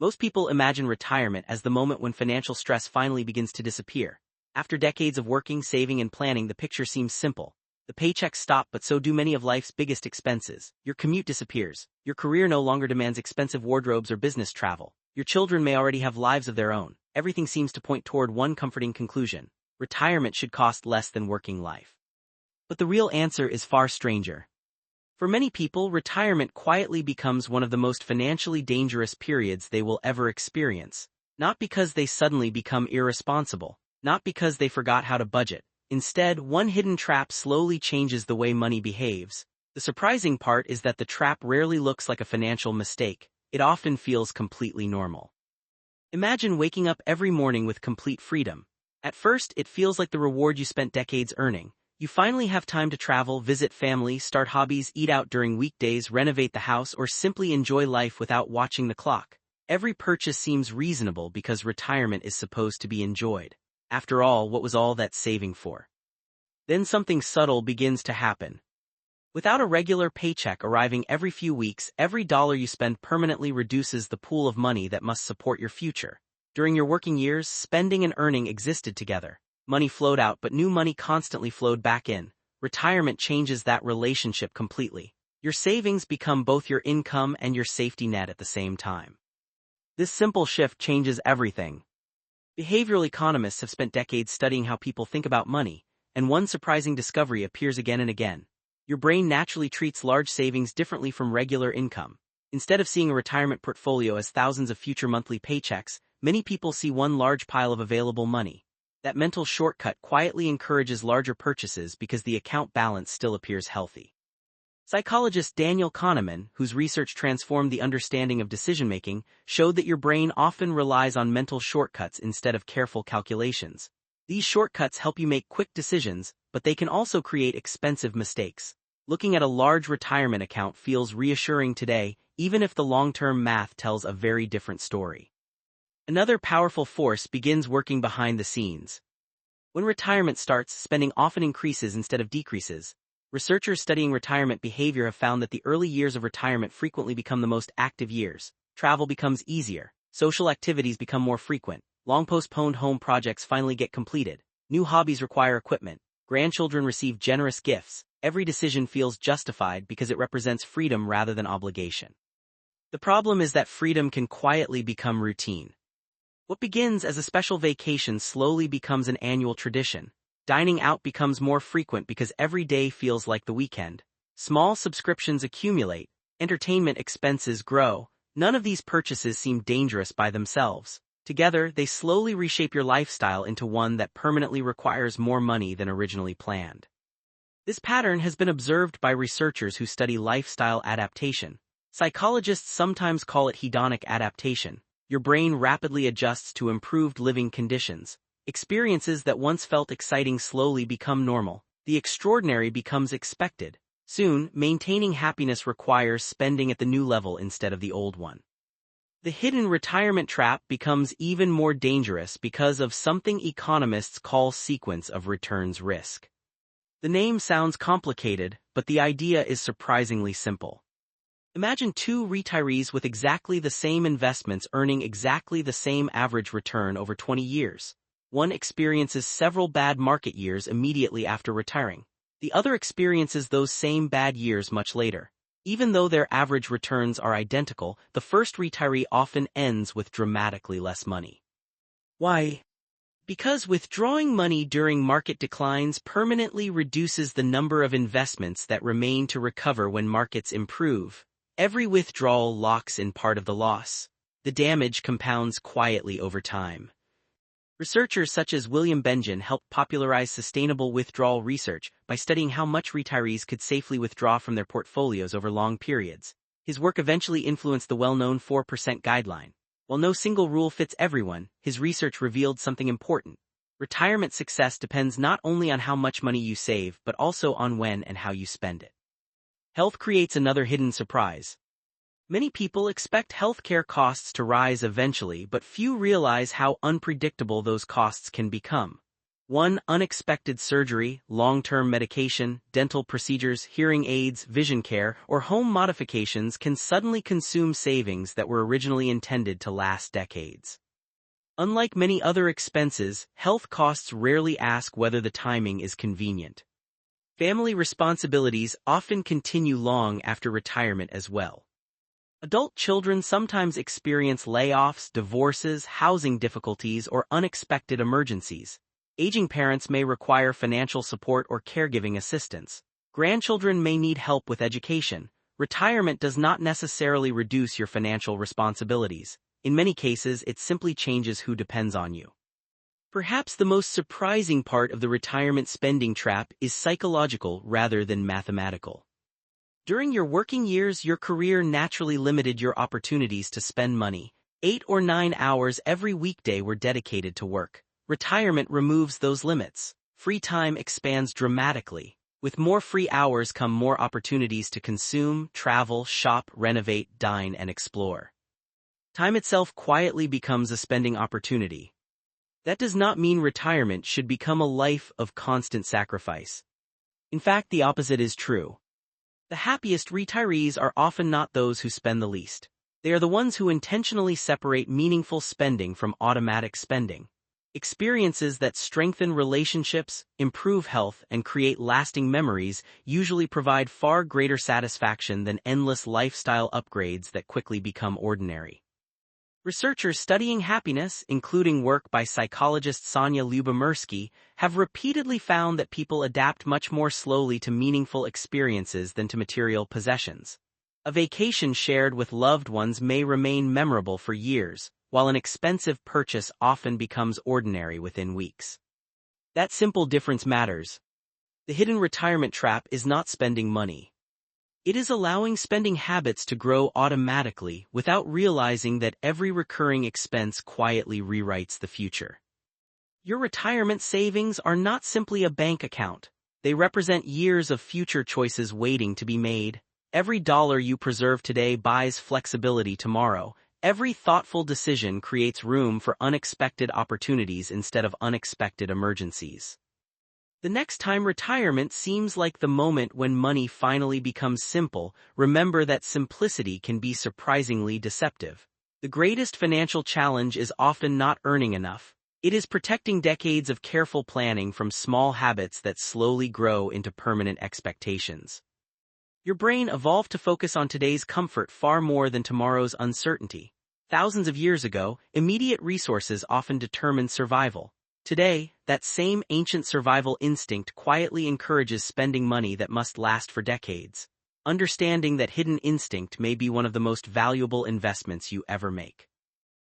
Most people imagine retirement as the moment when financial stress finally begins to disappear. After decades of working, saving, and planning, the picture seems simple. The paychecks stop, but so do many of life's biggest expenses. Your commute disappears. Your career no longer demands expensive wardrobes or business travel. Your children may already have lives of their own. Everything seems to point toward one comforting conclusion: retirement should cost less than working life. But the real answer is far stranger. For many people, retirement quietly becomes one of the most financially dangerous periods they will ever experience. Not because they suddenly become irresponsible, not because they forgot how to budget. Instead, one hidden trap slowly changes the way money behaves. The surprising part is that the trap rarely looks like a financial mistake. It often feels completely normal. Imagine waking up every morning with complete freedom. At first, it feels like the reward you spent decades earning. You finally have time to travel, visit family, start hobbies, eat out during weekdays, renovate the house, or simply enjoy life without watching the clock. Every purchase seems reasonable because retirement is supposed to be enjoyed. After all, what was all that saving for? Then something subtle begins to happen. Without a regular paycheck arriving every few weeks, every dollar you spend permanently reduces the pool of money that must support your future. During your working years, spending and earning existed together. Money flowed out, but new money constantly flowed back in. Retirement changes that relationship completely. Your savings become both your income and your safety net at the same time. This simple shift changes everything. Behavioral economists have spent decades studying how people think about money, and one surprising discovery appears again and again. Your brain naturally treats large savings differently from regular income. Instead of seeing a retirement portfolio as thousands of future monthly paychecks, many people see one large pile of available money. That mental shortcut quietly encourages larger purchases because the account balance still appears healthy. Psychologist Daniel Kahneman, whose research transformed the understanding of decision-making, showed that your brain often relies on mental shortcuts instead of careful calculations. These shortcuts help you make quick decisions, but they can also create expensive mistakes. Looking at a large retirement account feels reassuring today, even if the long-term math tells a very different story. Another powerful force begins working behind the scenes. When retirement starts, spending often increases instead of decreases. Researchers studying retirement behavior have found that the early years of retirement frequently become the most active years. Travel becomes easier. Social activities become more frequent. Long-postponed home projects finally get completed. New hobbies require equipment. Grandchildren receive generous gifts. Every decision feels justified because it represents freedom rather than obligation. The problem is that freedom can quietly become routine. What begins as a special vacation slowly becomes an annual tradition. Dining out becomes more frequent because every day feels like the weekend. Small subscriptions accumulate. Entertainment expenses grow. None of these purchases seem dangerous by themselves. Together, they slowly reshape your lifestyle into one that permanently requires more money than originally planned. This pattern has been observed by researchers who study lifestyle adaptation. Psychologists sometimes call it hedonic adaptation. Your brain rapidly adjusts to improved living conditions. Experiences that once felt exciting slowly become normal. The extraordinary becomes expected. Soon, maintaining happiness requires spending at the new level instead of the old one. The hidden retirement trap becomes even more dangerous because of something economists call sequence of returns risk. The name sounds complicated, but the idea is surprisingly simple. Imagine two retirees with exactly the same investments earning exactly the same average return over 20 years. One experiences several bad market years immediately after retiring. The other experiences those same bad years much later. Even though their average returns are identical, the first retiree often ends with dramatically less money. Why? Because withdrawing money during market declines permanently reduces the number of investments that remain to recover when markets improve. Every withdrawal locks in part of the loss. The damage compounds quietly over time. Researchers such as Bengen helped popularize sustainable withdrawal research by studying how much retirees could safely withdraw from their portfolios over long periods. His work eventually influenced the well-known 4% guideline. While no single rule fits everyone, his research revealed something important. Retirement success depends not only on how much money you save, but also on when and how you spend it. Health creates another hidden surprise. Many people expect healthcare costs to rise eventually, but few realize how unpredictable those costs can become. 1. Unexpected surgery, long-term medication, dental procedures, hearing aids, vision care, or home modifications can suddenly consume savings that were originally intended to last decades. Unlike many other expenses, health costs rarely ask whether the timing is convenient. Family responsibilities often continue long after retirement as well. Adult children sometimes experience layoffs, divorces, housing difficulties, or unexpected emergencies. Aging parents may require financial support or caregiving assistance. Grandchildren may need help with education. Retirement does not necessarily reduce your financial responsibilities. In many cases, it simply changes who depends on you. Perhaps the most surprising part of the retirement spending trap is psychological rather than mathematical. During your working years, your career naturally limited your opportunities to spend money. 8 or 9 hours every weekday were dedicated to work. Retirement removes those limits. Free time expands dramatically. With more free hours come more opportunities to consume, travel, shop, renovate, dine, and explore. Time itself quietly becomes a spending opportunity. That does not mean retirement should become a life of constant sacrifice. In fact, the opposite is true. The happiest retirees are often not those who spend the least. They are the ones who intentionally separate meaningful spending from automatic spending. Experiences that strengthen relationships, improve health, and create lasting memories usually provide far greater satisfaction than endless lifestyle upgrades that quickly become ordinary. Researchers studying happiness, including work by psychologist Sonja Lyubomirsky, have repeatedly found that people adapt much more slowly to meaningful experiences than to material possessions. A vacation shared with loved ones may remain memorable for years, while an expensive purchase often becomes ordinary within weeks. That simple difference matters. The hidden retirement trap is not spending money. It is allowing spending habits to grow automatically without realizing that every recurring expense quietly rewrites the future. Your retirement savings are not simply a bank account. They represent years of future choices waiting to be made. Every dollar you preserve today buys flexibility tomorrow. Every thoughtful decision creates room for unexpected opportunities instead of unexpected emergencies. The next time retirement seems like the moment when money finally becomes simple, remember that simplicity can be surprisingly deceptive. The greatest financial challenge is often not earning enough. It is protecting decades of careful planning from small habits that slowly grow into permanent expectations. Your brain evolved to focus on today's comfort far more than tomorrow's uncertainty. Thousands of years ago, immediate resources often determined survival. Today, that same ancient survival instinct quietly encourages spending money that must last for decades. Understanding that hidden instinct may be one of the most valuable investments you ever make.